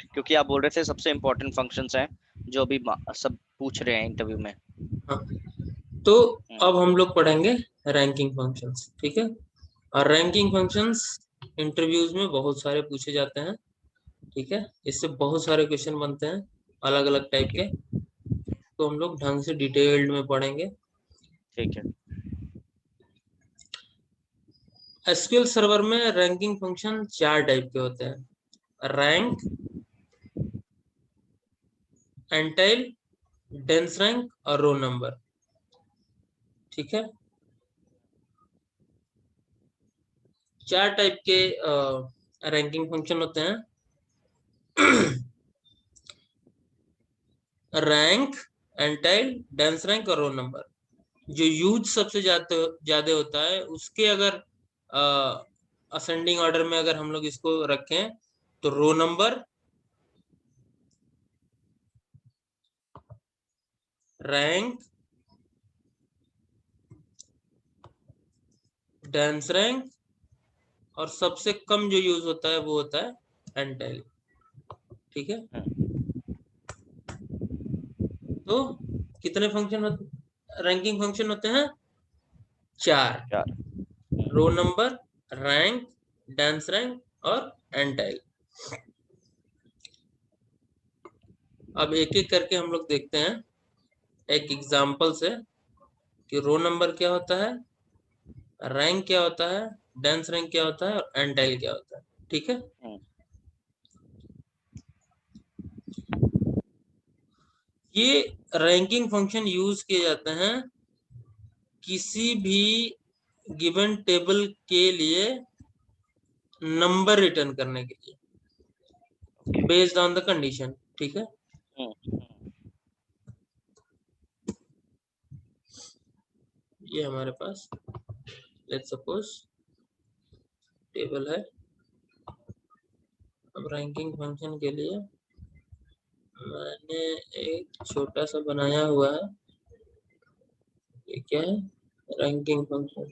क्योंकि आप बोल रहे थे सबसे इम्पोर्टेंट फंक्शंस हैं जो अभी सब पूछ रहे हैं इंटरव्यू में। हाँ, तो हम्म, अब हम लोग पढ़ेंगे रैंकिंग फंक्शंस, ठीक है। और रैंकिंग फंक्शंस इंटरव्यूज में बहुत सारे पूछे जाते हैं, ठीक है। इससे बहुत सारे क्वेश्चन बनते हैं अलग अलग टाइप ओके, के। तो हम लोग ढंग से डिटेल्ड में पढ़ेंगे। ठीक है। एसक्यूएल सर्वर में रैंकिंग फंक्शन चार टाइप के होते हैं: रैंक, एंटाइल, डेंस रैंक और रो नंबर, ठीक है। चार टाइप के रैंकिंग फंक्शन होते हैं। रैंक, एंटाइल, डेंस रैंक और रो नंबर। जो यूज सबसे ज्यादा ज्यादा होता है उसके अगर असेंडिंग ऑर्डर में अगर हम लोग इसको रखें तो row number, rank, dense rank और सबसे कम जो यूज होता है वो होता है एंटाइल, ठीक है। तो कितने फंक्शन होते, रैंकिंग फंक्शन होते हैं? चार: चार। Row number, rank, dense rank और एंटाइल। अब एक एक करके हम लोग देखते हैं एक एग्जांपल से कि रो नंबर क्या होता है, रैंक क्या होता है, डेंस रैंक क्या होता है और एंटाइल क्या होता है, ठीक है। हम्म, ये रैंकिंग फंक्शन यूज किए जाते हैं किसी भी गिवन टेबल के लिए नंबर रिटर्न करने के लिए, okay. Based on the condition, ठीक है। हम्म, ये हमारे पास लेट्स सपोज टेबल है। अब रैंकिंग फंक्शन के लिए मैंने एक छोटा सा बनाया हुआ है। ये क्या है? Ranking function.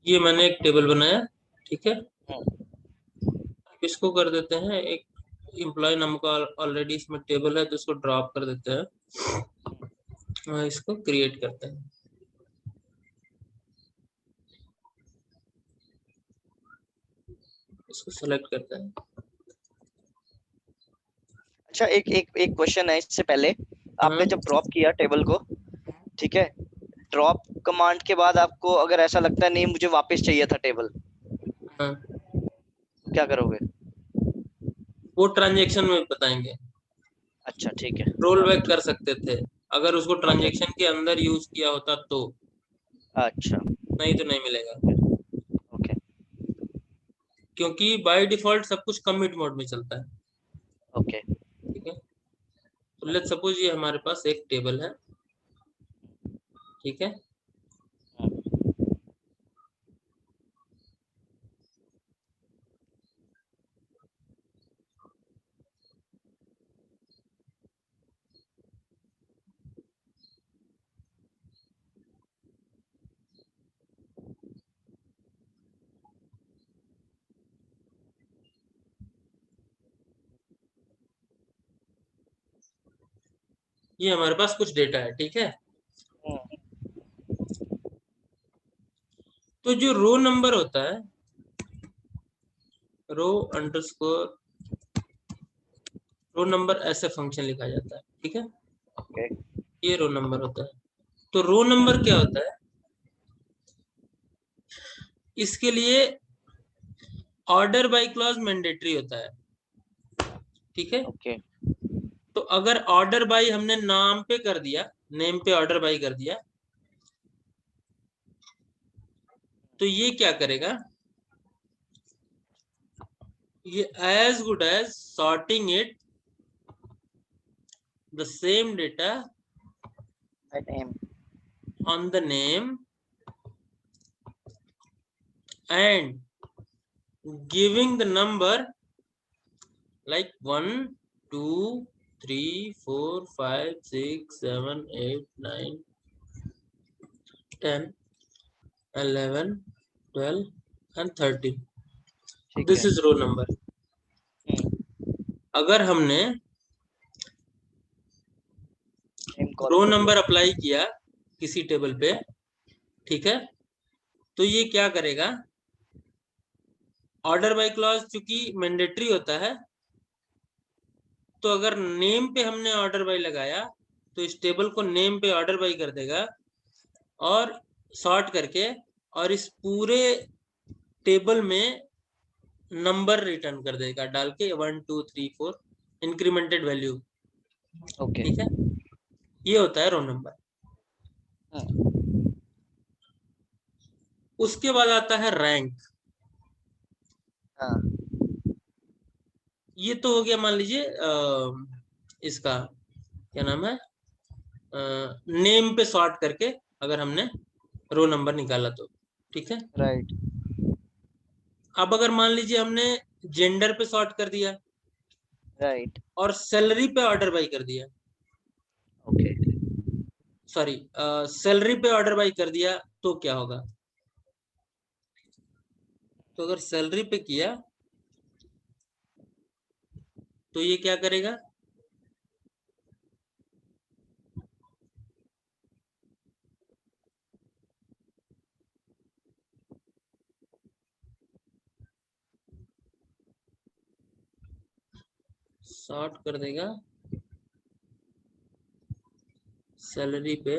ये मैंने एक टेबल बनाया, ठीक है। हम्म, इसको कर देते हैं एक एम्प्लॉय नाम का, ऑलरेडी इसमें टेबल है तो इसको ड्रॉप कर देते हैं। इसको क्रिएट करते हैं, इसको सेलेक्ट करते हैं। अच्छा, एक एक एक क्वेश्चन है इससे पहले। हाँ आपने जब ड्रॉप किया टेबल को, ठीक है, ड्रॉप कमांड के बाद आपको अगर ऐसा लगता है नहीं मुझे वापस चाहिए था टेबल, हाँ, क्या करोगे? वो ट्रांजेक्शन में बताएंगे। अच्छा, ठीक है, रोल हाँ बैक बताओ। कर सकते थे अगर उसको ओके। ट्रांजेक्शन के अंदर यूज किया होता तो, अच्छा। नहीं तो नहीं मिलेगा। ओके। क्योंकि बाय डिफॉल्ट सब कुछ कमिट मोड में चलता है, ओके। ठीक है। तो लेट्स सपोज ये हमारे पास एक टेबल है, ठीक है। ये हमारे पास कुछ डेटा है, ठीक है। तो जो रो नंबर होता है, रो अंडरस्कोर रो नंबर ऐसे फंक्शन लिखा जाता है, ठीक है। ओके। ये रो नंबर होता है। तो रो नंबर क्या होता है? इसके लिए ऑर्डर बाय क्लॉज मैंडेटरी होता है, ठीक है। ओके। तो अगर ऑर्डर बाय हमने नाम पे कर दिया, नेम पे ऑर्डर बाय कर दिया, तो ये क्या करेगा? ये as good as sorting it the same data name. On the name and giving the number like 1 2 3 4 5 6 7 8 9 10 11 12 and 13. ठीक दिस है। Is row number. अगर हमने नेम रो कॉलम नंबर वगैरह। अप्लाई किया किसी टेबल पे, ठीक है, तो ये क्या करेगा, ऑर्डर बाय क्लॉज चूंकि मैंडेटरी होता है, तो अगर नेम पे हमने ऑर्डर बाय लगाया तो इस टेबल को नेम पे ऑर्डर बाय कर देगा और सॉर्ट करके, और इस पूरे टेबल में नंबर रिटर्न कर देगा डाल के 1 2 3 4 इंक्रीमेंटेड वैल्यू. ओके। ठीक है, ये होता है रो नंबर. उसके बाद आता है रैंक. हाँ। ये तो हो गया मान लीजिए इसका क्या नाम है, नेम पे सॉर्ट करके अगर हमने रो नंबर निकाला तो, ठीक है. राइट। अब अगर मान लीजिए हमने जेंडर पे सॉर्ट कर दिया राइट। और सैलरी पे ऑर्डर बाई कर दिया, ओके। सॉरी सैलरी पे ऑर्डर बाई कर दिया, तो क्या होगा, तो अगर सैलरी पे किया तो ये क्या करेगा, सॉर्ट कर देगा सैलरी पे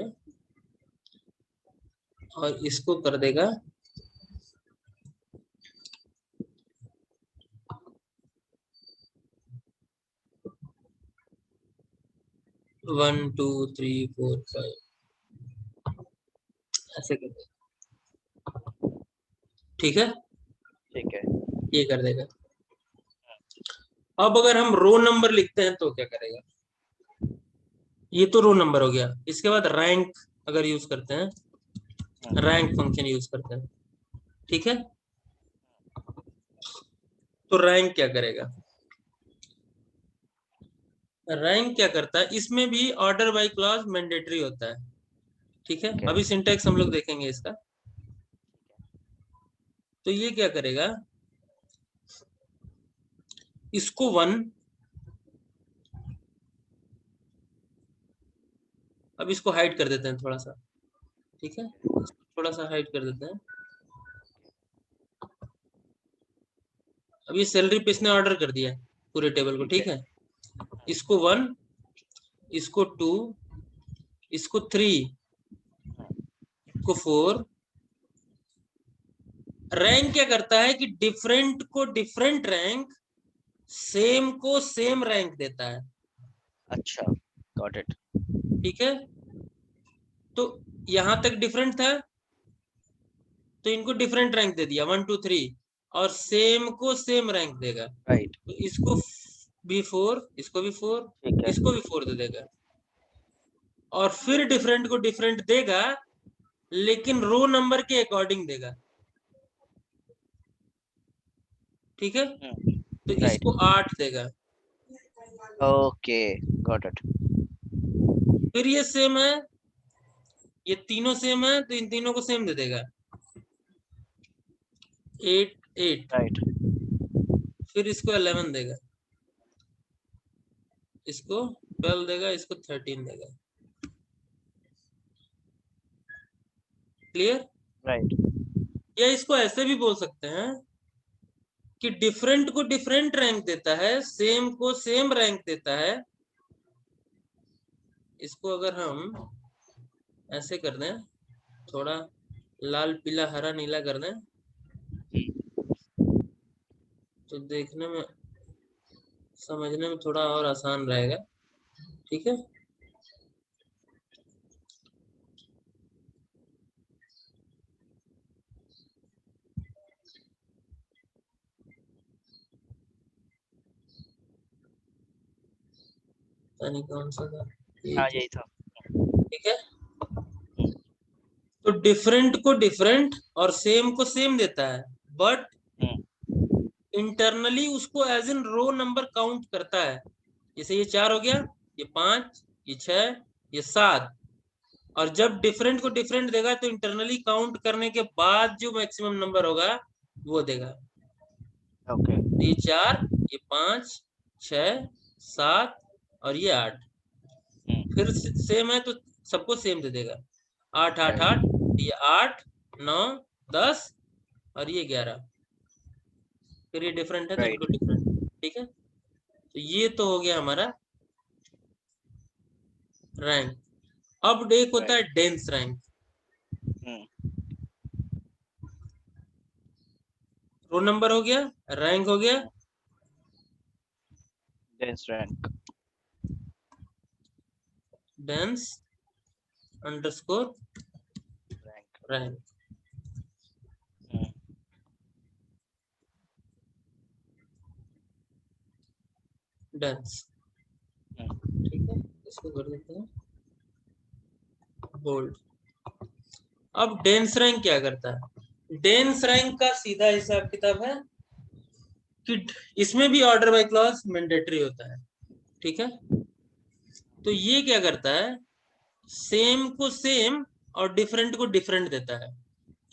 और इसको कर देगा 1 2 3 4 5, ऐसे कर देगा. ठीक है, ठीक है। ये कर देगा. अब अगर हम रो नंबर लिखते हैं तो क्या करेगा, ये तो रो नंबर हो गया. इसके बाद रैंक अगर यूज करते हैं, रैंक फंक्शन यूज करते हैं, ठीक है, तो रैंक क्या करेगा, रैंक क्या करता है, इसमें भी ऑर्डर बाय क्लॉज मैंडेटरी होता है, ठीक है. ठीक है। अभी सिंटैक्स हम लोग देखेंगे इसका. तो ये क्या करेगा, इसको 1, अब इसको हाइड कर देते हैं थोड़ा सा, ठीक है, इसको थोड़ा सा हाइड कर देते हैं. अब ये सैलरी पे इसने ऑर्डर कर दिया है पूरे टेबल को, ठीक है. इसको 1, इसको 2, इसको 3, इसको 4. रैंक क्या करता है कि डिफरेंट को डिफरेंट रैंक, सेम को सेम रैंक देता है, अच्छा, गॉट इट। ठीक है. तो यहां तक डिफरेंट था तो इनको डिफरेंट रैंक दे दिया 1 2 3, और सेम को सेम रैंक देगा, राइट। तो इसको भी 4, इसको भी 4, ठीक है। इसको भी 4 दे देगा. और फिर डिफरेंट को डिफरेंट देगा लेकिन रो नंबर के अकॉर्डिंग देगा, ठीक है. तो राइट। इसको 8 देगा. Okay, got it. फिर ये सेम है, ये तीनों सेम है तो इन तीनों को सेम दे देगा 8 8. राइट। फिर इसको 11 देगा, इसको 12 देगा, इसको 13 देगा. क्लियर. राइट। या इसको ऐसे भी बोल सकते हैं कि डिफरेंट को डिफरेंट रैंक देता है, सेम को सेम रैंक देता है. इसको अगर हम ऐसे कर दें, थोड़ा लाल पीला हरा नीला कर दें, तो देखने में समझने में थोड़ा और आसान रहेगा, ठीक है. नहीं कौन सा था, हाँ, ठीक है, यही था। ठीक है. तो डिफरेंट को डिफरेंट और सेम को सेम देता है, बट इंटरनली उसको as in row number count करता है। जैसे ये 4 हो गया, ये 5, ये 6, ये 7, और जब डिफरेंट को डिफरेंट देगा तो इंटरनली काउंट करने के बाद जो मैक्सिमम नंबर होगा वो देगा। ओके तो ये 4, ये 5, 6, 7 और ये 8 फिर सेम है तो सबको सेम दे देगा। 8 8 8, ये 8 9 10 और ये 11, फिर ये डिफरेंट है तो राइट। इनको डिफरेंट। ठीक है, तो ये तो हो गया हमारा रैंक। अब एक होता है डेंस रैंक। रो नंबर हो गया, रैंक हो गया, dense rank. Dense underscore rank. Rank. Dense, ठीक है, इसको कर देते हैं बोल्ड। अब डेंस रैंक क्या करता है? डेंस रैंक का सीधा हिसाब किताब है कि इसमें भी ऑर्डर बाय क्लॉज मैंडेटरी होता है। ठीक है, तो ये क्या करता है, सेम को सेम और डिफरेंट को डिफरेंट देता है,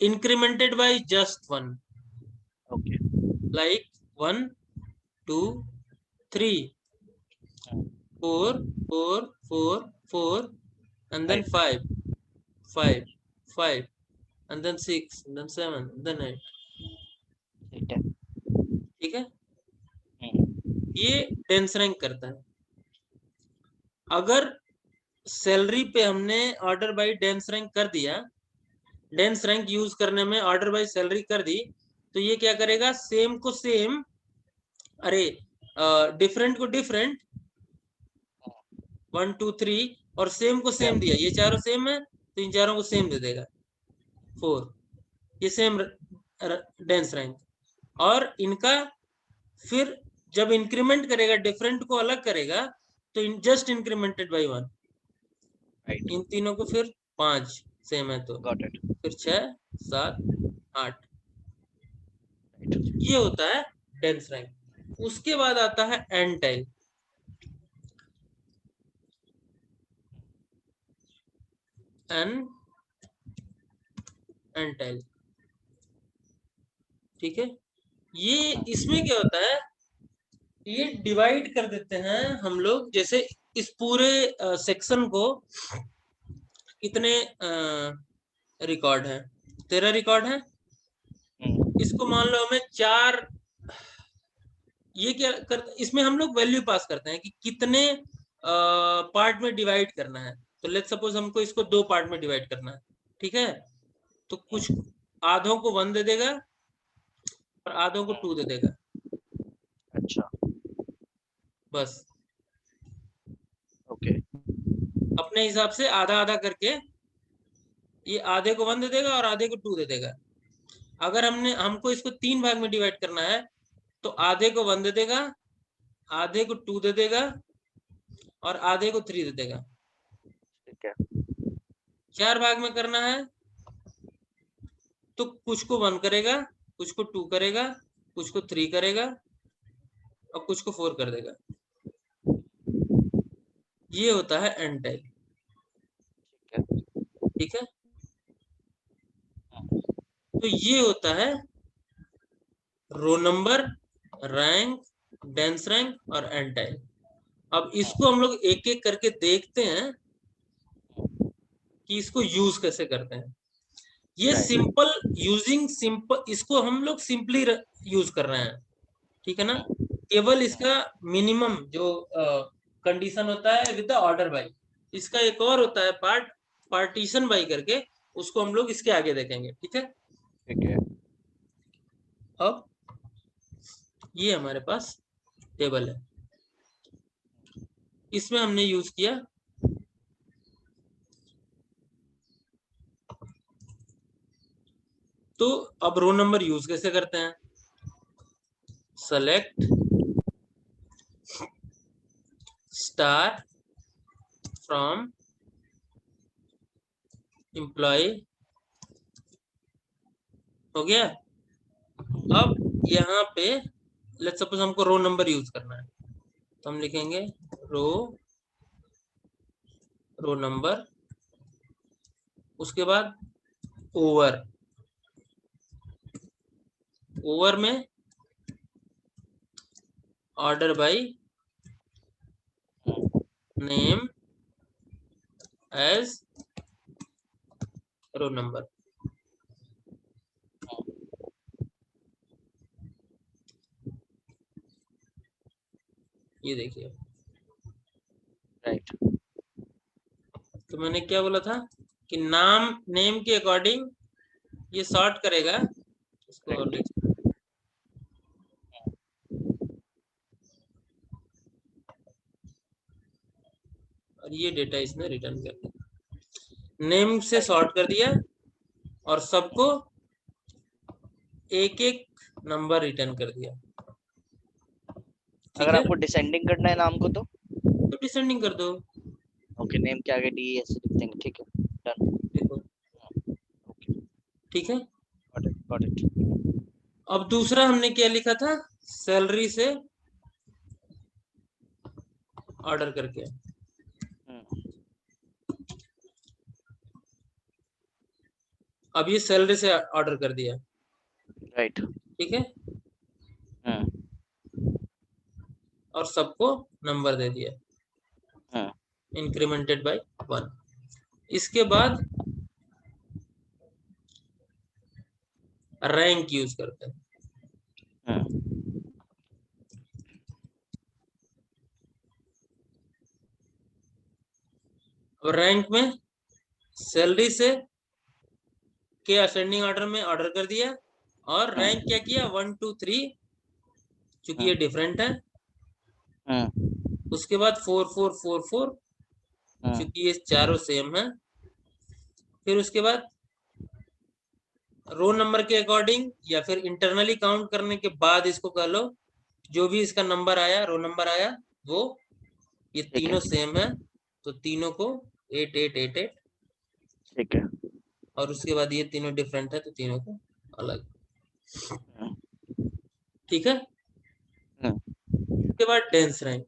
incremented by just 1, okay like 1 2 3 4 4 4 4 and then 5 5 5 and then 6 and then 7 and then 8। ठीक है। ठीक है, ये डेंस रैंक करता है। अगर सैलरी पे हमने ऑर्डर बाय डेंस रैंक कर दिया, डेंस रैंक यूज करने में ऑर्डर बाय सैलरी कर दी, तो ये क्या करेगा, सेम को सेम, अरे डिफरेंट को डिफरेंट 1 2 3 और सेम को सेम दिया, ये चारों सेम है तो इन चारों को सेम दे देगा 4, ये सेम डेंस रैंक। और इनका फिर जब इंक्रीमेंट करेगा, डिफरेंट को अलग करेगा तो जस्ट इंक्रीमेंटेड बाय 1, राइट। इन तीनों को फिर 5 सेम है तो गॉट इट। फिर 6 7 8, ये होता है डेंस रैंक। उसके बाद आता है एंटाइल। एंटाइल, ठीक है, ये इसमें क्या होता है, ये डिवाइड कर देते हैं हम लोग। जैसे इस पूरे सेक्शन को कितने रिकॉर्ड है, 13 रिकॉर्ड है, इसको मान लो हमें 4, ये क्या कर, इसमें हम लोग वैल्यू पास करते हैं कि कितने पार्ट में डिवाइड करना है। तो लेट्स सपोज हमको इसको 2 पार्ट में डिवाइड करना है। ठीक है, तो कुछ आधों को 1 दे देगा और आधों को 2 दे देगा, अच्छा बस ओके। अपने हिसाब से आधा आधा करके ये आधे को 1 दे देगा और आधे को 2 दे देगा। अगर हमको इसको 3 भाग में डिवाइड करना है तो आधे को 1 दे देगा, आधे को 2 दे देगा और आधे को 3 दे देगा। ठीक है। 4 भाग में करना है तो कुछ को 1 करेगा, कुछ को 2 करेगा, कुछ को 3 करेगा और कुछ को 4 कर देगा। ये होता है एंटाइल। ठीक है, तो ये होता है row number, rank, dense rank और एंटाइल। अब इसको हम लोग एक एक करके देखते हैं कि इसको यूज कैसे करते हैं। ये सिंपल यूजिंग सिंपल, इसको हम लोग सिंपली यूज कर रहे हैं। ठीक है ना, केवल इसका मिनिमम जो कंडीशन होता है विद द ऑर्डर बाई, इसका एक और होता है पार्ट पार्टीशन बाई करके, उसको हम लोग इसके आगे देखेंगे। ठीक है, ठीक है। अब ये हमारे पास टेबल है, इसमें हमने यूज किया तो अब रो नंबर यूज कैसे करते हैं, सेलेक्ट स्टार फ्रॉम एम्प्लॉय, हो गया। अब यहाँ पे लेट्स सपोज हमको रो नंबर यूज करना है, तो हम लिखेंगे रो नंबर, उसके बाद ओवर, ओवर में order by name as row number. ये देखिए, राइट। तो मैंने क्या बोला था कि नाम नेम के अकॉर्डिंग ये सॉर्ट करेगा, इसको और लिख, और ये डेटा इसने रिटर्न कर दिया, नेम से सॉर्ट कर दिया और सबको एक एक नंबर रिटर्न कर दिया। ठीक अगर है, आपको डिसेंडिंग करना है नाम को तो डिसेंडिंग कर दो। ओके, नेम के आगे डी ऐसे लिख देंगे, ठीक है, डन। देखो, ओके, ठीक है। Got it. अब दूसरा हमने क्या लिखा था, सैलरी से ऑर्डर करके, अब ये सैलरी से ऑर्डर कर दिया, राइट। ठीक है, और सबको नंबर दे दिया इंक्रीमेंटेड बाय 1। इसके बाद रैंक यूज करते हैं। अब रैंक में सैलरी से के असेंडिंग ऑर्डर में ऑर्डर कर दिया, और रैंक क्या किया 1 2 3, चूंकि ये डिफरेंट है। उसके बाद 4 4 4 4, चूंकि ये चारों सेम है। फिर उसके बाद रो नंबर के अकॉर्डिंग या फिर इंटरनली काउंट करने के बाद इसको कह लो, जो भी इसका नंबर आया, रो नंबर आया, वो ये तीनों सेम है, तो तीनों को 8 8 8 8, ठीक है। और उसके बाद ये तीनों डिफरेंट है तो तीनों को अलग, ठीक है। उसके बाद डेंस रैंक,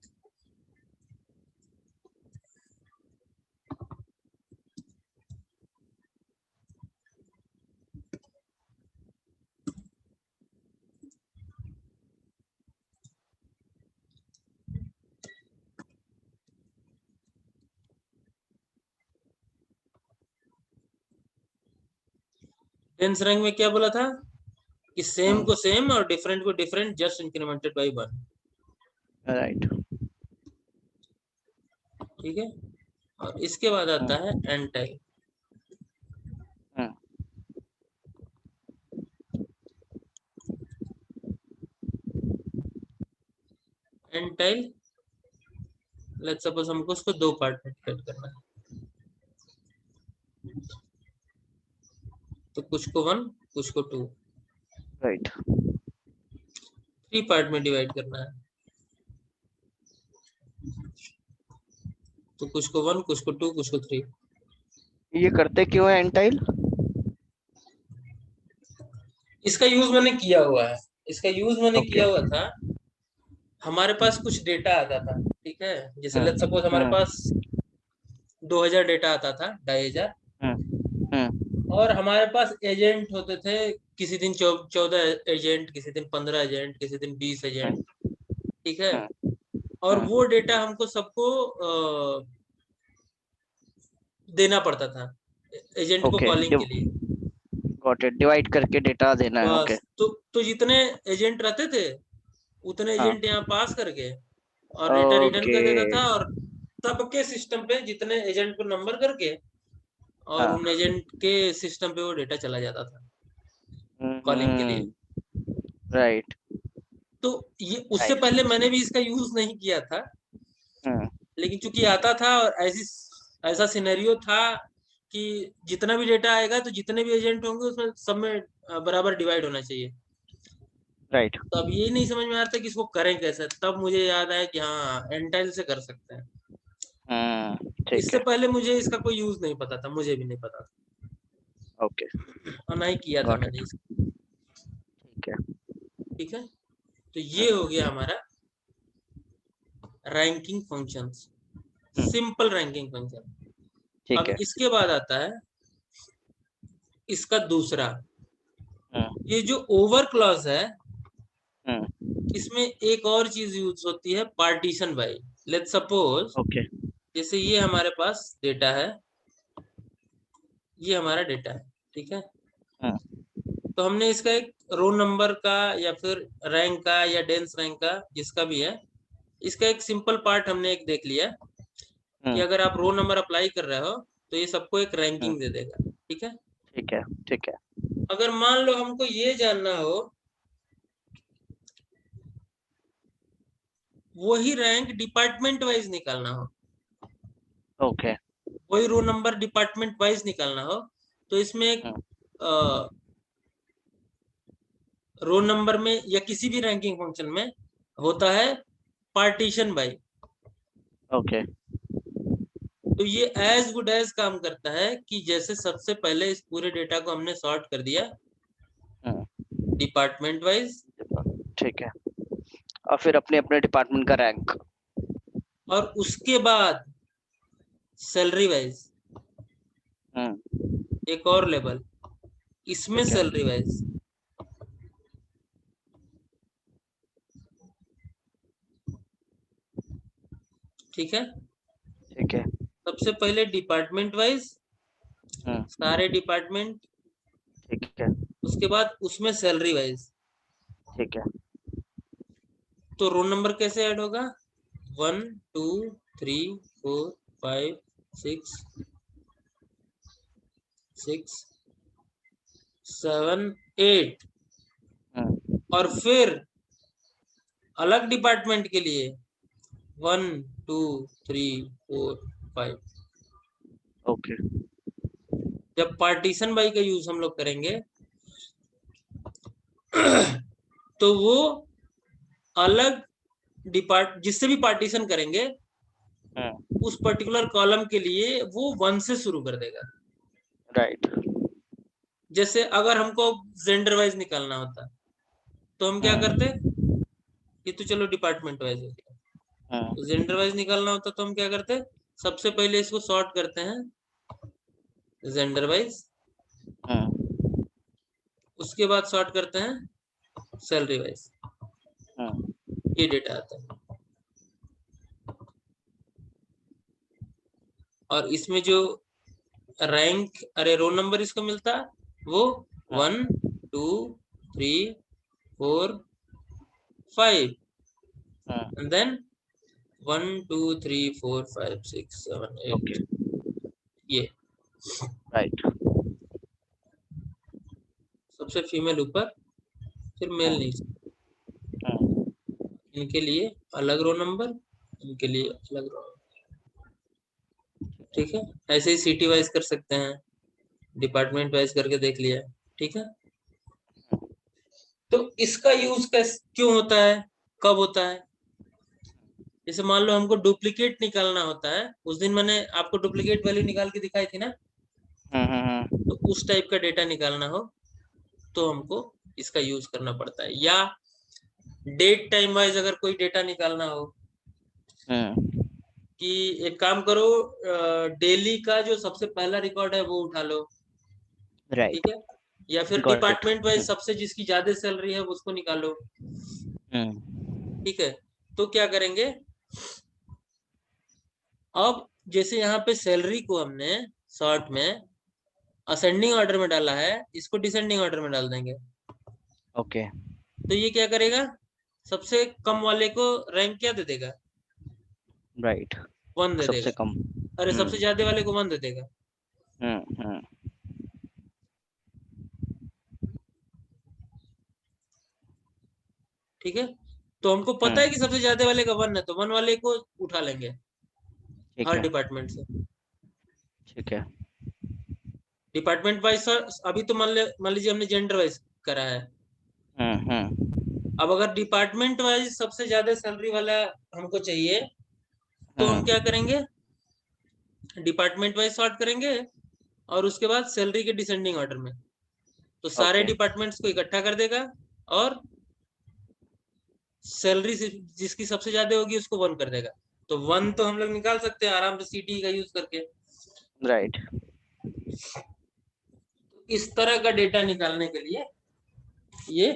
डेंस रैंक में क्या बोला था कि सेम को सेम और डिफरेंट को different, just incremented by 1, right. ठीक है। और इसके बाद आता है एंटाइल। एंटाइल, लेट्स सपोज हमको उसको दो पार्ट में डिवाइड करना है, तो कुछ को 1 कुछ को 2, राइट। 3 पार्ट में डिवाइड करना है, तो कुछ को 1 कुछ को 2 कुछ को 3। ये करते क्यों है एंटाइल? इसका यूज मैंने किया हुआ है, इसका यूज मैंने ओके। किया हुआ था। हमारे पास कुछ डेटा आता था, ठीक है, जैसे लेट्स सपोज हमारे पास 2000 डेटा आता था, 2500, और हमारे पास एजेंट होते थे, किसी दिन 14 एजेंट, किसी दिन 15 एजेंट, किसी दिन 20 एजेंट, ठीक है। और वो डेटा हमको सबको देना पड़ता था एजेंट को ओके, कॉलिंग के लिए। गॉट इट, डिवाइड करके डेटा देना है। ओके। बस, तो जितने एजेंट रहते थे उतने हाँ। एजेंट यहाँ पास करके और डेटा रिटर्न ओके। कर देता था, और सबके सिस्टम पे जितने एजेंट को नंबर करके, और हाँ। उन एजेंट के सिस्टम पे वो डेटा चला जाता था कॉलिंग के लिए। राइट। तो ये उससे नाइस। पहले मैंने भी इसका यूज नहीं किया था, लेकिन चूंकि आता था और ऐसा सिनेरियो था कि जितना भी डेटा आएगा तो जितने भी एजेंट होंगे उसमें सब में बराबर डिवाइड होना चाहिए। राइट। तो अब ये नहीं समझ में आ रहा था कि इसको करें कैसे, तब मुझे याद आया कि हाँ एंटाइल से कर सकते हैं। ठीक इससे है। पहले मुझे इसका कोई यूज नहीं पता था, मुझे भी नहीं पता ओके, था और ना ही किया था गॉट मैंने इट। इसका, ठीक है। ठीक है। तो ये हो गया हमारा ranking functions, simple ranking function. ठीक अब है। इसके बाद आता है इसका दूसरा, ये जो ओवर क्लॉज है, इसमें एक और चीज यूज होती है, partition by. Let's suppose okay. जैसे ये हमारे पास डेटा है, ये हमारा डेटा है, ठीक है। तो हमने इसका एक रोल नंबर का या फिर रैंक का या डेंस रैंक का, जिसका भी है, इसका एक सिंपल पार्ट हमने एक देख लिया कि अगर आप रोल नंबर अप्लाई कर रहे हो तो ये सबको एक रैंकिंग दे देगा, ठीक है। ठीक है। ठीक है। अगर मान लो हमको ये जानना हो, वही रैंक डिपार्टमेंट वाइज निकालना हो, ओके। वही रोल नंबर डिपार्टमेंट वाइज निकालना हो, तो इसमें एक रोल नंबर में या किसी भी रैंकिंग फंक्शन में होता है पार्टीशन बाय। ओके। तो ये एज गुड एज काम करता है कि जैसे सबसे पहले इस पूरे डेटा को हमने सॉर्ट कर दिया डिपार्टमेंट वाइज, ठीक है। और फिर अपने अपने डिपार्टमेंट का रैंक। और उसके बाद सैलरी वाइज एक और लेवल, इसमें ठीक है। सैलरी वाइज, ठीक है। ठीक है। सबसे पहले डिपार्टमेंट वाइज सारे डिपार्टमेंट, ठीक है। उसके बाद उसमें सैलरी वाइज। ठीक है। तो रोल नंबर कैसे ऐड होगा, 1 2 3 4 5 6 6 7 8, और फिर अलग डिपार्टमेंट के लिए 1 2 3 4 5। ओके। जब पार्टीशन बाई का यूज हम लोग करेंगे तो वो अलग जिससे भी पार्टीशन करेंगे उस पर्टिकुलर कॉलम के लिए वो 1 से शुरू कर देगा। राइट। जैसे अगर हमको जेंडर वाइज निकालना होता तो हम क्या करते, ये तो चलो डिपार्टमेंट वाइज हो गया। तो जेंडर वाइज निकालना होता तो हम क्या करते, सबसे पहले इसको सॉर्ट करते हैं जेंडर वाइज, उसके बाद सॉर्ट करते हैं सैलरी वाइज, ये डेटा आता है। और इसमें जो रैंक, अरे रोल नंबर इसको मिलता वो 1 2 3 4 5, एंड देन 1 2 3 4 5 6 7 ओके। 8, ये राइट। सबसे फीमेल ऊपर, फिर मेल नीचे, इनके लिए अलग रो नंबर, इनके लिए अलग रो नंबर, ठीक है। ऐसे ही सिटी वाइज कर सकते हैं, डिपार्टमेंट वाइज करके देख लिया, ठीक है। तो इसका यूज क्यों होता है, कब होता है, जैसे मान लो हमको डुप्लीकेट निकालना होता है, उस दिन मैंने आपको डुप्लीकेट वैल्यू निकाल के दिखाई थी ना, तो उस टाइप का डेटा निकालना हो तो हमको इसका यूज करना पड़ता है। या डेट टाइम वाइज अगर कोई डेटा निकालना हो, कि एक काम करो, डेली का जो सबसे पहला रिकॉर्ड है वो उठा लो, राइट। ठीक है। या फिर गॉट इट। डिपार्टमेंट वाइज सबसे जिसकी ज्यादा सैलरी है उसको निकालो, ठीक है। तो क्या करेंगे, अब जैसे यहाँ पे सैलरी को हमने शॉर्ट में असेंडिंग ऑर्डर में डाला है, इसको डिसेंडिंग ऑर्डर में डाल देंगे। ओके। तो ये क्या करेगा, सबसे कम वाले को रैंक क्या दे देगा, राइट। 1 दे सबसे देगा। कम। अरे सबसे ज्यादा वाले को 1 दे देगा। ठीक है। तो हमको पता है कि सबसे ज्यादा वाले का 1 है, तो 1 वाले को उठा लेंगे ठीक हर है। डिपार्टमेंट से। ठीक है। डिपार्टमेंट वाइज अभी तो मान लीजिए हमने जेंडर वाइज करा है। अब अगर डिपार्टमेंट वाइज सबसे ज्यादा सैलरी वाला हमको चाहिए तो हम क्या करेंगे, डिपार्टमेंट वाइज सॉर्ट करेंगे और उसके बाद सैलरी के डिसेंडिंग ऑर्डर में, तो सारे ओके। डिपार्टमेंट्स को इकट्ठा कर देगा और सैलरी जिसकी सबसे ज्यादा होगी उसको 1 कर देगा। तो 1 तो हम लोग निकाल सकते हैं आराम से सीटी का यूज करके। राइट। इस तरह का डेटा निकालने के लिए ये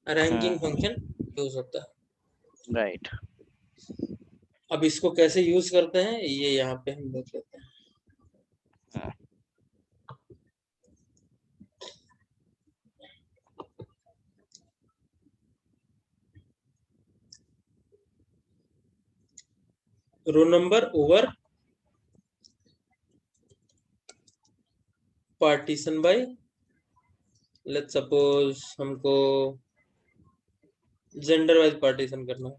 रैंकिंग फंक्शन यूज होता है। राइट। अब इसको कैसे यूज करते हैं ये यहाँ पे हम देख लेते हैं। Row number over partition by, let's suppose हमको जेंडर वाइज पार्टीशन करना है,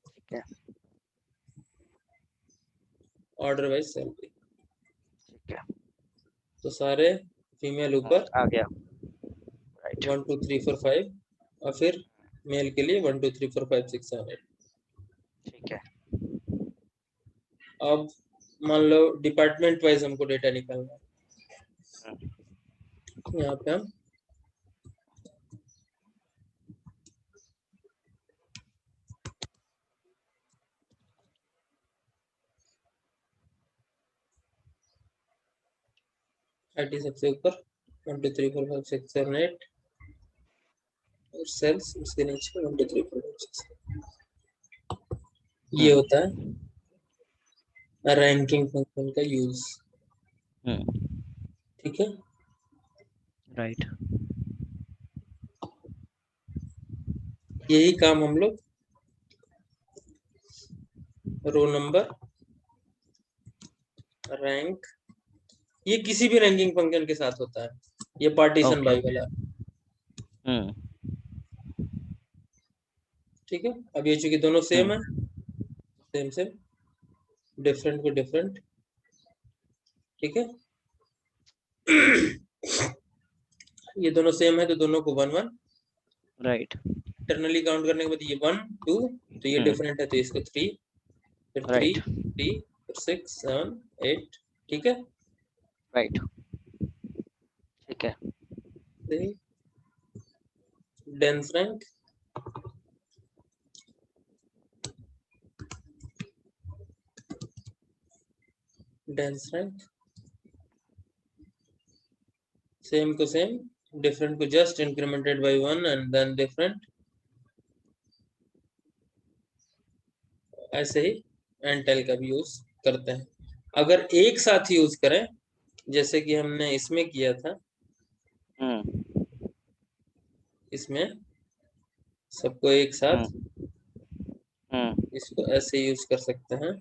ठीक है। Order wise salary. ठीक है। तो सारे फीमेल ऊपर आ गया। राइट। 1 2 3 4 5 और फिर मेल के लिए 1 2 3 4 5 6 7 8। ठीक है। अब मान लो डिपार्टमेंट वाइज हमको डेटा निकालना है। यहाँ पे हम आईटी सबसे ऊपर 1 2 3 4 5 6 7 8 और सेल्स उसके नीचे 1 2 3 4 5 6। ये होता है रैंकिंग फंक्शन का यूज। ठीक है। राइट। यही काम हम लोग रो नंबर रैंक, ये किसी भी रैंकिंग फंक्शन के साथ होता है। ये पार्टीशन ओके। बाय वाला। ठीक है। अब ये चूंकि दोनों सेम है, सेम सेम, डिफरेंट को डिफरेंट। ठीक है। ये दोनों सेम है तो दोनों को 1 1। राइट। इंटरनली काउंट करने के बाद ये 1 2, तो ये डिफरेंट है तो इसको 3, फिर 3 राइट। 3 फिर 6 7 8। ठीक है। राइट। ठीक है। Dense rank, dense rank same को सेम, डिफरेंट को just incremented by 1 and then different. ऐसे ही एंटेल का भी यूज करते हैं। अगर एक साथ यूज करें जैसे कि हमने इसमें किया था, इसमें सबको एक साथ इसको ऐसे यूज कर सकते हैं।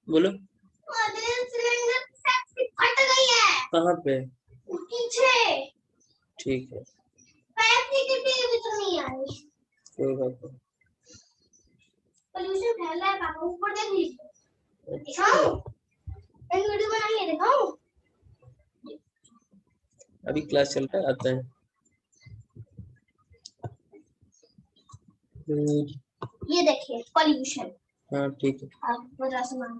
बोलो कहाँ पे? ठीक है, कोई बात नहीं। पोल्यूशन फैल रहा है पापा, ऊपर देख लीजिए। दिखाऊं? मैंने वीडियो बनाई है, दिखाऊं? अभी क्लास चल रहा है, आते हैं। ये देखिए पोल्यूशन। हाँ ठीक है। आप बता सुनाओ।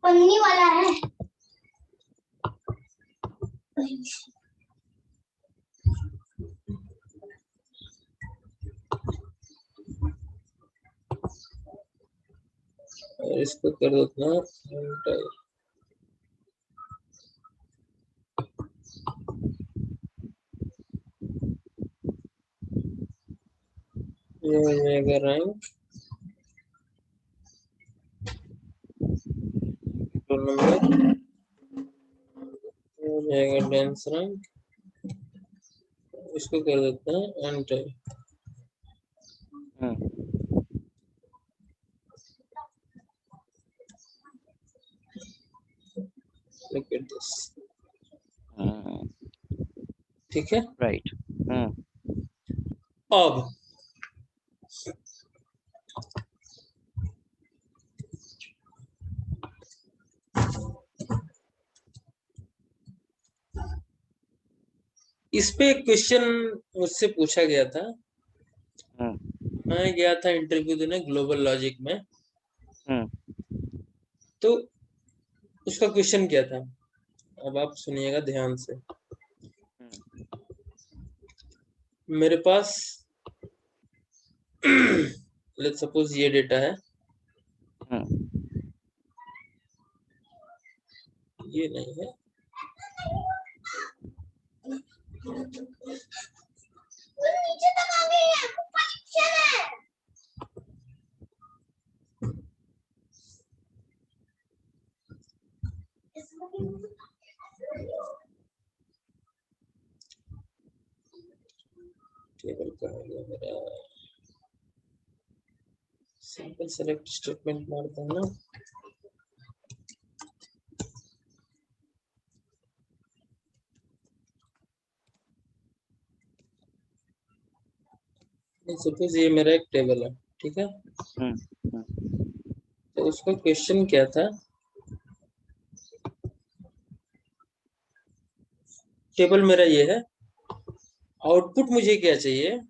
पन्नी वाला है pollution। इसको कर देते हैं। ये हो जाएगा रैंक, नंबर हो जाएगा डेंस रैंक। इसको कर देते हैं एंटर। Look at this। ठीक है। राइट। अब इस पे एक क्वेश्चन मुझसे पूछा गया था। मैं गया था इंटरव्यू देने ग्लोबल लॉजिक में। तो उसका क्वेश्चन क्या था, अब आप सुनिएगा ध्यान से। मेरे पास लेट्स सपोज ये डेटा है, ये नहीं है, नीचे तक आ गई है, परीक्षण है। टेबल कहाँ गया मेरा, सिंपल सेलेक्ट स्टेटमेंट मारता हूँ ना। सपोज ये मेरा एक टेबल है, ठीक है। तो उसका क्वेश्चन क्या था, टेबल मेरा ये है, आउटपुट मुझे क्या चाहिए,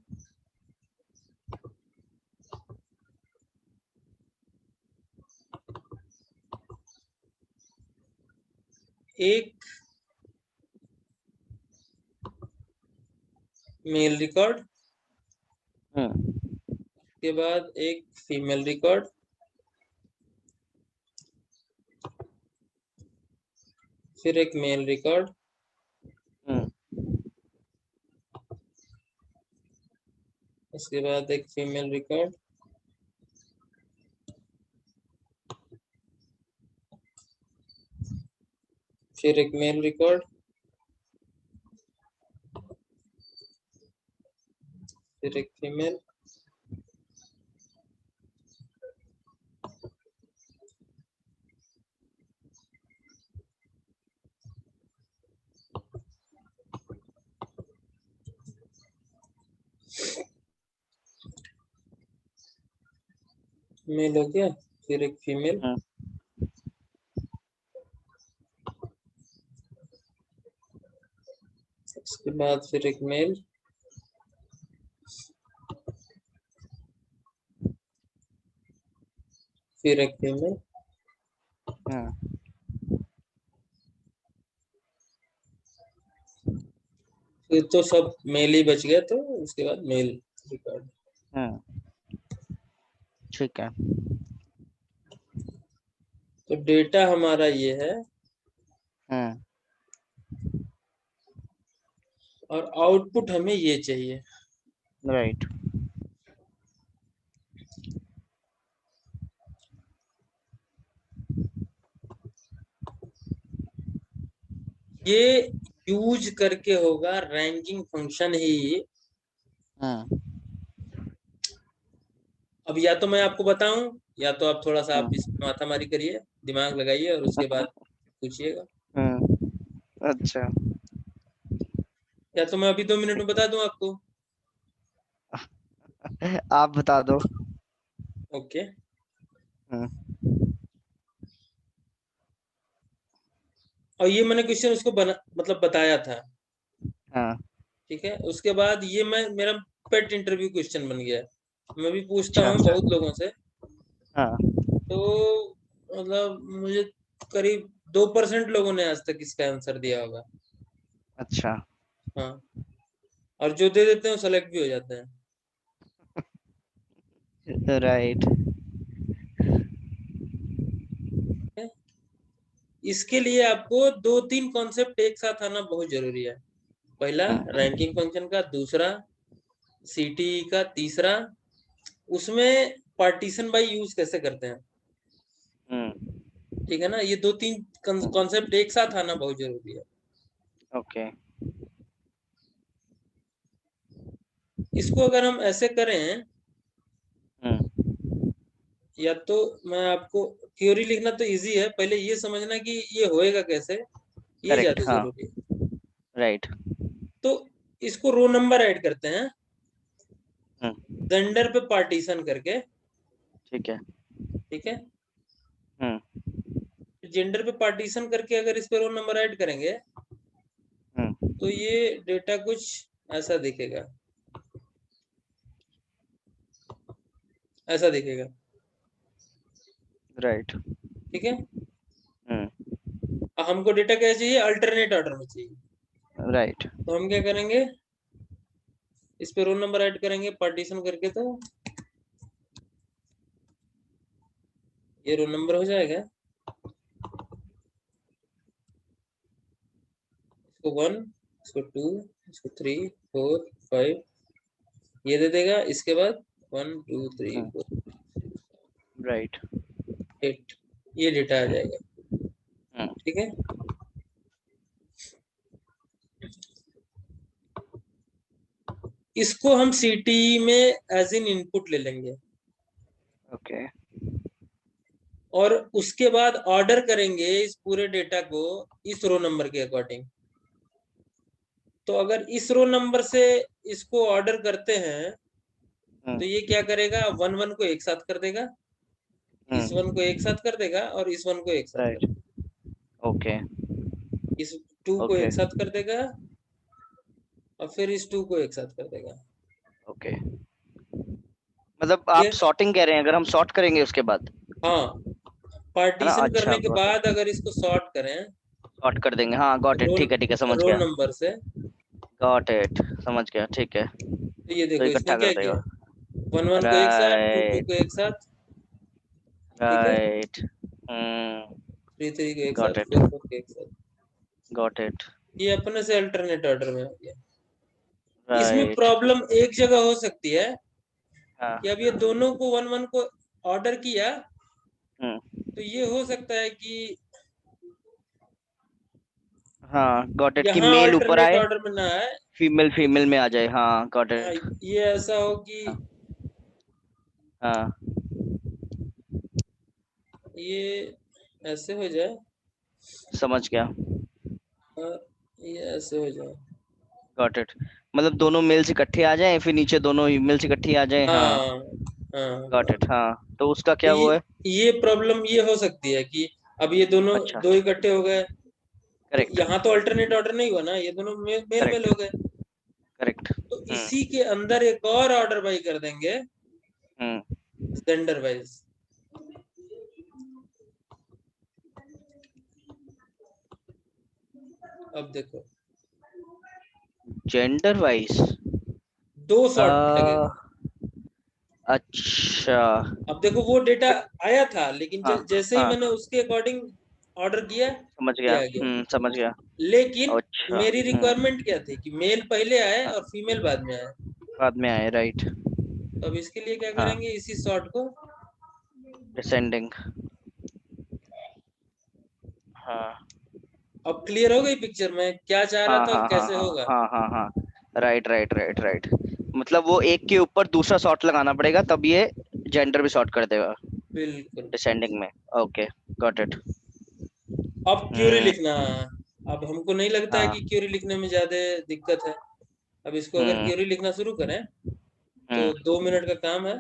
एक मेल रिकॉर्ड, के बाद एक फीमेल रिकॉर्ड, फिर एक मेल रिकॉर्ड, उसके बाद एक फीमेल रिकॉर्ड, फिर एक मेल रिकॉर्ड, फिर एक फीमेल, मेल हो गया, फिर एक फीमेल, उसके बाद फिर एक मेल, फिर एक फीमेल, फिर तो सब मेल ही बच गया, तो उसके बाद मेल रिकॉर्ड। ठीक है। तो डेटा हमारा ये है, और आउटपुट हमें ये चाहिए। राइट। ये यूज करके होगा रैंकिंग फंक्शन ही। अब या तो मैं आपको बताऊं, या तो आप थोड़ा सा आप इस माथामारी करिए, दिमाग लगाइए, और उसके बाद पूछिएगा। अच्छा। या तो मैं अभी 2 मिनट में बता दूं आपको। आप बता दो। ओके। और ये मैंने क्वेश्चन उसको मतलब बताया था, हाँ। ठीक है। उसके बाद ये मेरा पेट इंटरव्यू क्वेश्चन बन गया। मैं भी पूछता अच्छा। हूँ बहुत लोगों से, हाँ। तो मतलब मुझे करीब 2% लोगों ने आज तक इसका आंसर दिया होगा। अच्छा। हाँ, और जो दे देते हैं वो सेलेक्ट भी हो जाते हैं। राइट। इसके लिए आपको 2-3 कॉन्सेप्ट एक साथ आना बहुत जरूरी है। पहला रैंकिंग फंक्शन का, दूसरा सीटीई का, तीसरा उसमें पार्टीशन बाय यूज कैसे करते हैं, ठीक है ना। ये 2-3 कॉन्सेप्ट एक साथ आना बहुत जरूरी है। ओके। इसको अगर हम ऐसे करें, या तो मैं आपको थ्योरी लिखना तो इजी है, पहले ये समझना कि ये होएगा कैसे, ये करेक्ट। ज्यादा हाँ। जरूरी है। राइट। तो इसको रो नंबर ऐड करते हैं, जेंडर पे पार्टीशन करके, ठीक है। ठीक है। जेंडर पे पार्टीशन करके अगर इस पे रो नंबर ऐड करेंगे, तो ये डेटा कुछ ऐसा दिखेगा, ऐसा दिखेगा, राइट। ठीक है। हम्म। हमको डेटा क्या चाहिए, अल्टरनेट ऑर्डर में चाहिए। राइट। तो हम क्या करेंगे, इस पे रोल नंबर ऐड करेंगे पार्टीशन करके, तो ये रोल नंबर हो जाएगा। इसको 1, इसको 2, इसको 3, 4, 5 ये दे देगा। इसके बाद 1 2 3 4 राइट। 8 ये डेटा आ जाएगा, हम्म। ठीक है। इसको हम सीटी में एज इन इनपुट ले लेंगे ओके। और उसके बाद ऑर्डर करेंगे इस पूरे डेटा को इस रो नंबर के अकॉर्डिंग। तो अगर इस रो नंबर से इसको ऑर्डर करते हैं तो ये क्या करेगा, 1 1 को एक साथ कर देगा, इस 1 को एक साथ कर देगा और इस 1 को एक साथ कर राइट। देगा, ओके। इस 2 को ओके। एक साथ कर देगा और फिर इस 2 को एक साथ कर देगा। ओके, मतलब आप ये सॉर्टिंग कह रहे हैं, अगर हम सॉर्ट करेंगे उसके बाद, हाँ, है ना? पार्टीशन अच्छा, करने के गॉट बाद इट। अगर इसको सॉर्ट करें सॉर्ट कर देंगे, हाँ, गॉट इट, रोल ठीक है, समझ रोल गया। नंबर से, गॉट इट, समझ गया, ठीक है। तो ये तो देखो इसने इकट्ठा क्या कर किया, देगा। 1 1 को एक साथ, 2 2 को राइट। एक साथ, ठीक है, राइट। 3 3 को एक गॉट साथ, इट। 4 4 को एक साथ। Got it. ये अपने से अल्टरनेट ऑर्डर में हो गया। इसमें राइट। प्रॉब्लम एक जगह हो सकती है हाँ। कि अब ये दोनों को 1 1 को ऑर्डर किया हम्म। तो ये हो सकता है कि हाँ, गॉट इट, कि यहाँ मेल ऊपर अल्टरनेट आए, ऑर्डर में ना आए, फीमेल फीमेल लेकिन में आ जाए। हाँ, गॉट इट। ये ऐसा हो कि हाँ। हाँ। ये ऐसे हो जाए समझ गया। और ये ऐसे हो जाए। गॉट इट, मतलब दोनों मेल्स इकट्ठे आ जाएं, फिर नीचे दोनों ईमेल्स इकट्ठी आ जाएं। हाँ। हाँ हाँ गॉट हाँ। इट। हाँ, तो उसका तो क्या वो है? ये प्रॉब्लम ये हो सकती है कि अब ये दोनों अच्छा। दो इकट्ठे हो गए, तो करेक्ट। यहाँ तो अल्टरनेट ऑर्डर नहीं हुआ ना, ये दोनों मेल मेल मेल करेक्ट। हो गए। करेक्ट। तो इसी के अंदर एक और ऑर्डर बाई कर देंगे हम्म। Gender wise. अब देखो जेंडर वाइज। दो सॉर्ट लगेगा। अच्छा। अब देखो वो डेटा बट आया था लेकिन हाँ। जैसे ही हाँ, मैंने उसके अकॉर्डिंग ऑर्डर किया समझ ये गया। आ गया। समझ गया। लेकिन अच्छा। मेरी रिक्वायरमेंट क्या थी कि मेल पहले आए और फीमेल बाद में आए। बाद में आए, राइट। तो अब इसके लिए क्या हाँ, करेंगे, इसी सॉर्ट को डिसेंडिंग। हाँ। अब क्लियर हो गई पिक्चर में क्या चाह रहा हाँ। था और हाँ। हाँ। कैसे हाँ। होगा। हाँ। हाँ। हाँ। Right, right, right, right. मतलब वो एक के ऊपर दूसरा सॉर्ट लगाना पड़ेगा, तब ये जेंडर भी सॉर्ट कर देगा बिल्कुल। डिसेंडिंग में। Okay, got it. अब क्यूरी हम्म। लिखना, अब हमको नहीं लगता है हाँ। कि क्यूरी लिखने में ज्यादा दिक्कत है। अब इसको अगर हम्म। क्यूरी लिखना शुरू करें तो हम्म। 2 मिनट का काम है।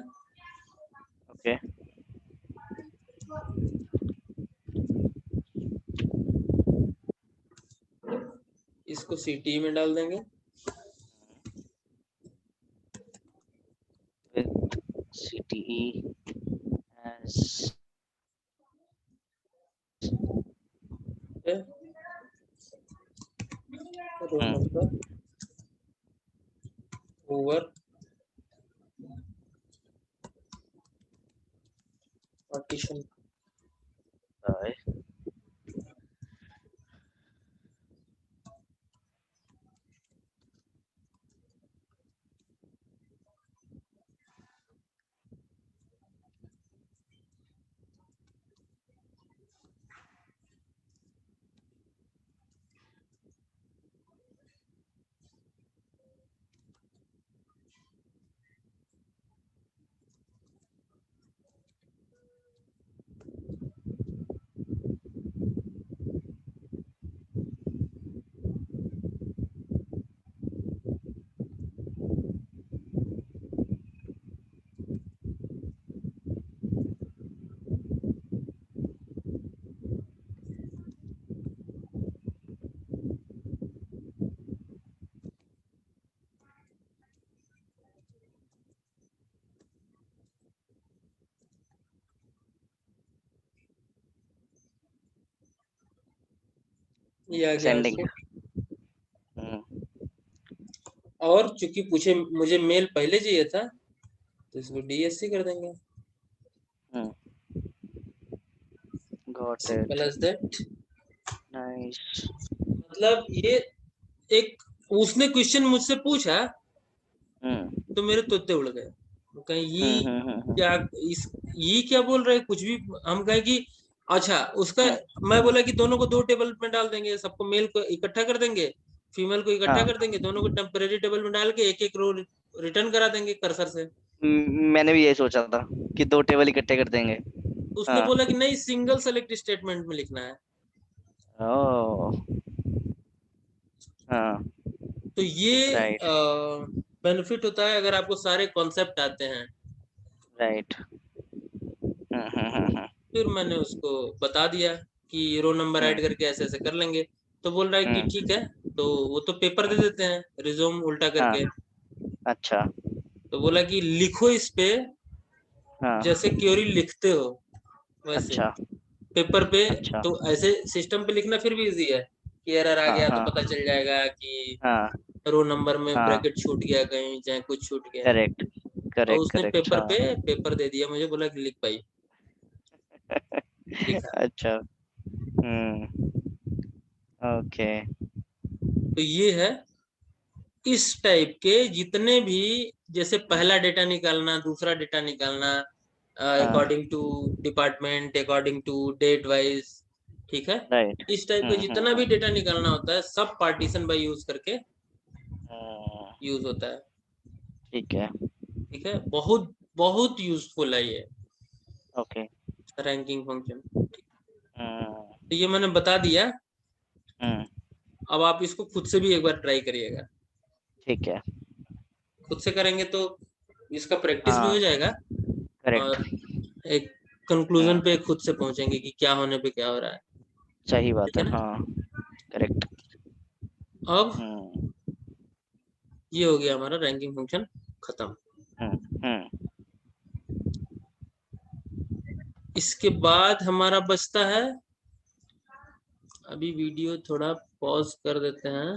ओके। इसको सीटी में डाल देंगे। With CTE as roll number over partition. ये आ गया सेंडिंग। आंसर। और चूंकि पूछे मुझे मेल पहले चाहिए था तो इसको DSC कर देंगे, got simple it, as that. Nice. मतलब ये एक, उसने क्वेश्चन मुझसे पूछा तो मेरे तोते उड़ गए। कहीं ये क्या, इस ये क्या बोल रहे हैं, कुछ भी। हम कहें कि अच्छा उसका, मैं बोला कि दोनों को 2 टेबल में डाल देंगे, सबको मेल को इकट्ठा कर देंगे, फीमेल को इकट्ठा हाँ, कर देंगे, दोनों को टेम्परेरी टेबल में डाल के एक एक रो रिटर्न करा देंगे कर्सर से। मैंने भी यही सोचा था कि 2 टेबल इकट्ठे कर देंगे। उसने हाँ। बोला कि नहीं, सिंगल सेलेक्ट स्टेटमेंट में लिखना है। ओह। हाँ। तो ये राइट, बेनिफिट होता है अगर आपको सारे कॉन्सेप्ट आते हैं। राइट। फिर मैंने उसको बता दिया कि रो नंबर ऐड करके ऐसे ऐसे कर लेंगे। तो बोल रहा है कि ठीक है। तो वो तो पेपर दे देते हैं रिज्यूम उल्टा हाँ। करके। अच्छा। तो बोला कि लिखो इस पे हाँ। जैसे क्वेरी लिखते हो वैसे अच्छा। पेपर पे। अच्छा। तो ऐसे सिस्टम पे लिखना फिर भी इजी है कि एरर आ हाँ, गया तो हाँ, पता चल जाएगा कि हाँ, रो नंबर में हाँ। ब्रैकेट छूट गया कहीं, चाहे कुछ छूट गया। करेक्ट, और करेक्ट, उसने करेक्ट। पेपर हाँ। पे पेपर दे दिया मुझे, बोला कि लिख पाई। लिखा। अच्छा। ओके। तो ये है, इस टाइप के जितने भी, जैसे पहला डेटा निकालना, दूसरा डेटा निकालना, हाँ। According to department, according to date wise, ठीक है। राइट। इस टाइप का जितना भी डेटा निकालना होता है सब पार्टीशन बाय यूज करके यूज होता है। ठीक है। ठीक है, बहुत बहुत यूजफुल है ये ओके। Ranking function. तो ये मैंने बता दिया। अब आप इसको खुद से भी एक बार ट्राई करिएगा। ठीक है। खुद से करेंगे तो इसका प्रैक्टिस भी हाँ। हो जाएगा करेक्ट। और एक कंक्लूजन पे खुद से पहुंचेंगे कि क्या होने पे क्या हो रहा है। सही बात ठीक है है, ना। हाँ। करेक्ट। अब ये हो गया हमारा रैंकिंग फंक्शन खत्म। इसके बाद हमारा बचता है, अभी वीडियो थोड़ा पॉज कर देते हैं।